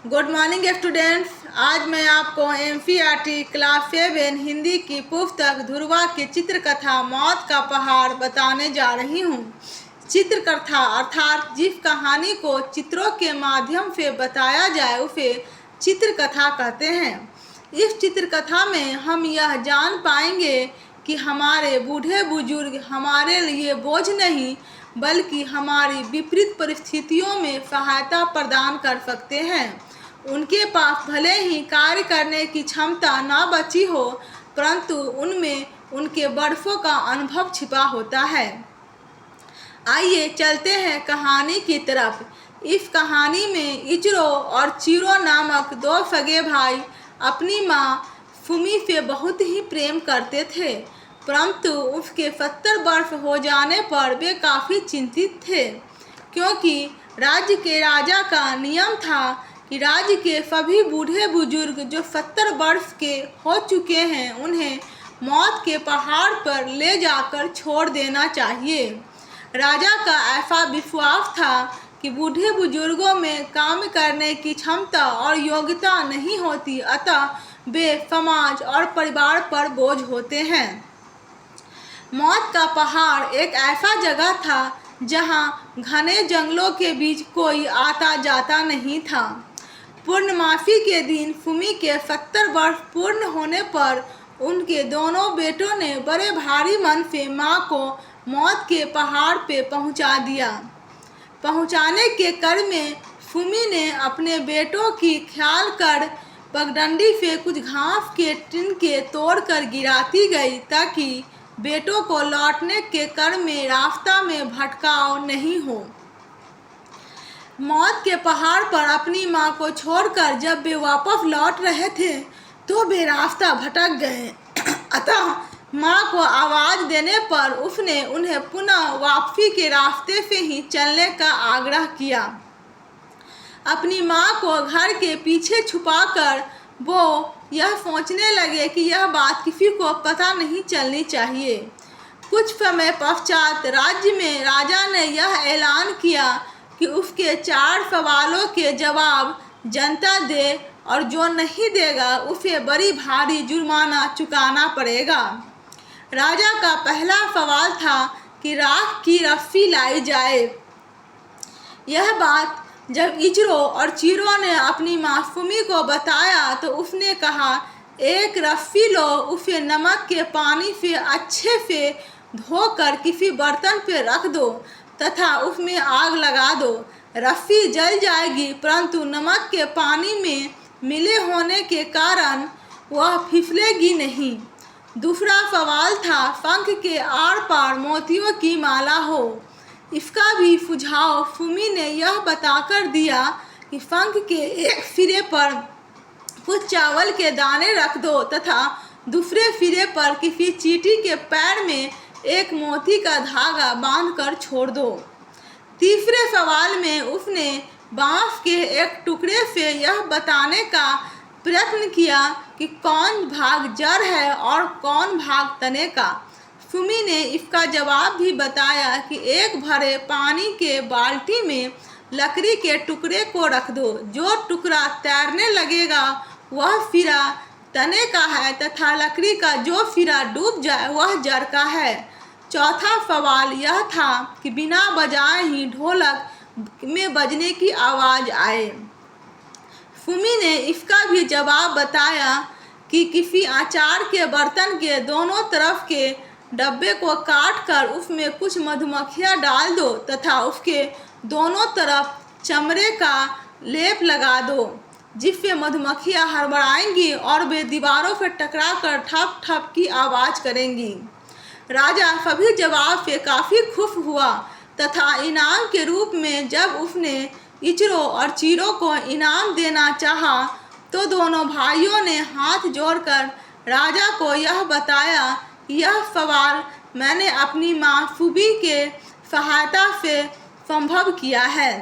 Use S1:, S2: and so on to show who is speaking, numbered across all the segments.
S1: Good morning students. आज मैं आपको एमसीईआरटी क्लास 7 हिंदी की पुस्तक ध्रुवा की चित्रकथा मौत का पहाड़ बताने जा रही हूँ। चित्रकथा अर्थात जिस कहानी को चित्रों के माध्यम से बताया जाए उसे चित्रकथा कहते हैं। इस चित्रकथा में हम यह जान पाएंगे कि हमारे बूढ़े बुजुर्ग हमारे लिए बोझ नहीं बल्कि हमारी विपरीत परिस्थितियों में सहायता प्रदान कर सकते हैं। उनके पास भले ही कार्य करने की क्षमता न बची हो, परंतु उनमें उनके वर्षों का अनुभव छिपा होता है। आइए चलते हैं कहानी की तरफ। इस कहानी में इचरो और चीरो नामक दो सगे भाई अपनी माँ फुमी से बहुत ही प्रेम करते थे, परंतु उसके 70 वर्ष हो जाने पर वे काफ़ी चिंतित थे, क्योंकि राज्य के राजा का नियम था कि राज्य के सभी बूढ़े बुजुर्ग जो 70 वर्ष के हो चुके हैं उन्हें मौत के पहाड़ पर ले जाकर छोड़ देना चाहिए। राजा का ऐसा विश्वास था कि बूढ़े बुजुर्गों में काम करने की क्षमता और योग्यता नहीं होती, अतः वे समाज और परिवार पर बोझ होते हैं। मौत का पहाड़ एक ऐसा जगह था जहां घने जंगलों के बीच कोई आता जाता नहीं था। पूर्णमासी के दिन फुमी के 70 वर्ष पूर्ण होने पर उनके दोनों बेटों ने बड़े भारी मन से माँ को मौत के पहाड़ पे पहुँचा दिया। पहुँचाने के क्रम में फुमी ने अपने बेटों की ख्याल कर पगडंडी से कुछ घास के तिनके तोड़कर गिराती गई, ताकि बेटों को लौटने के क्रम में रास्ता में भटकाव नहीं हो। मौत के पहाड़ पर अपनी माँ को छोड़कर जब वे वापस लौट रहे थे तो वे रास्ता भटक गए, अतः माँ को आवाज़ देने पर उसने उन्हें पुनः वापसी के रास्ते से ही चलने का आग्रह किया। अपनी माँ को घर के पीछे छुपाकर वो यह सोचने लगे कि यह बात किसी को पता नहीं चलनी चाहिए। कुछ समय पश्चात राज्य में राजा ने यह ऐलान किया कि उसके 4 सवालों के जवाब जनता दे और जो नहीं देगा उसे बड़ी भारी जुर्माना चुकाना पड़ेगा। राजा का पहला सवाल था कि राख की रस्सी लाई जाए। यह बात जब इचरो और चीरो ने अपनी माँ फुमी को बताया तो उसने कहा, एक रस्सी लो, उसे नमक के पानी से अच्छे से धोकर किसी बर्तन पे रख दो तथा उसमें आग लगा दो। रस्सी जल जाएगी, परंतु नमक के पानी में मिले होने के कारण वह फिसलेगी नहीं। दूसरा सवाल था, पंख के आर पार मोतियों की माला हो। इसका भी सुझाव फुमी ने यह बताकर दिया कि पंख के एक सिरे पर कुछ चावल के दाने रख दो तथा दूसरे सिरे पर किसी चींटी के पैर में एक मोती का धागा बांधकर छोड़ दो। तीसरे सवाल में उसने बांस के एक टुकड़े से यह बताने का प्रयत्न किया कि कौन भाग जड़ है और कौन भाग तने का। फुमी ने इसका जवाब भी बताया कि एक भरे पानी के बाल्टी में लकड़ी के टुकड़े को रख दो, जो टुकड़ा तैरने लगेगा वह सिरा तने का है तथा लकड़ी का जो सिरा डूब जाए वह जड़ का है। चौथा सवाल यह था कि बिना बजाए ही ढोलक में बजने की आवाज़ आए। फुमी ने इसका भी जवाब बताया कि किसी आचार के बर्तन के दोनों तरफ के डब्बे को काट कर उसमें कुछ मधुमक्खियाँ डाल दो तथा उसके दोनों तरफ चमड़े का लेप लगा दो, जिससे मधुमक्खियाँ हड़बड़ाएंगी और वे दीवारों पर टकरा कर ठप ठप की आवाज़ करेंगी। राजा सभी जवाब से काफ़ी खुश हुआ तथा इनाम के रूप में जब उसने इचरो और चीरो को इनाम देना चाहा तो दोनों भाइयों ने हाथ जोड़कर राजा को यह बताया, यह सवाल मैंने अपनी माँ फुबी के सहायता से संभव किया है।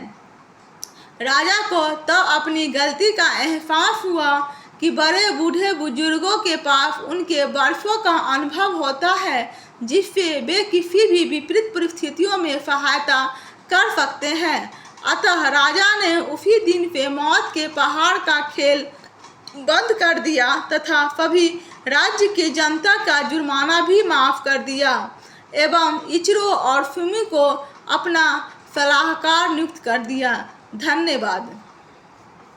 S1: राजा को तो अपनी गलती का एहसास हुआ कि बड़े बूढ़े बुजुर्गों के पास उनके वर्षों का अनुभव होता है, जिससे वे किसी भी विपरीत परिस्थितियों में सहायता कर सकते हैं। अतः राजा ने उसी दिन पे मौत के पहाड़ का खेल बंद कर दिया तथा सभी राज्य की जनता का जुर्माना भी माफ कर दिया एवं इचिरो और फुमी को अपना सलाहकार नियुक्त कर दिया। धन्यवाद।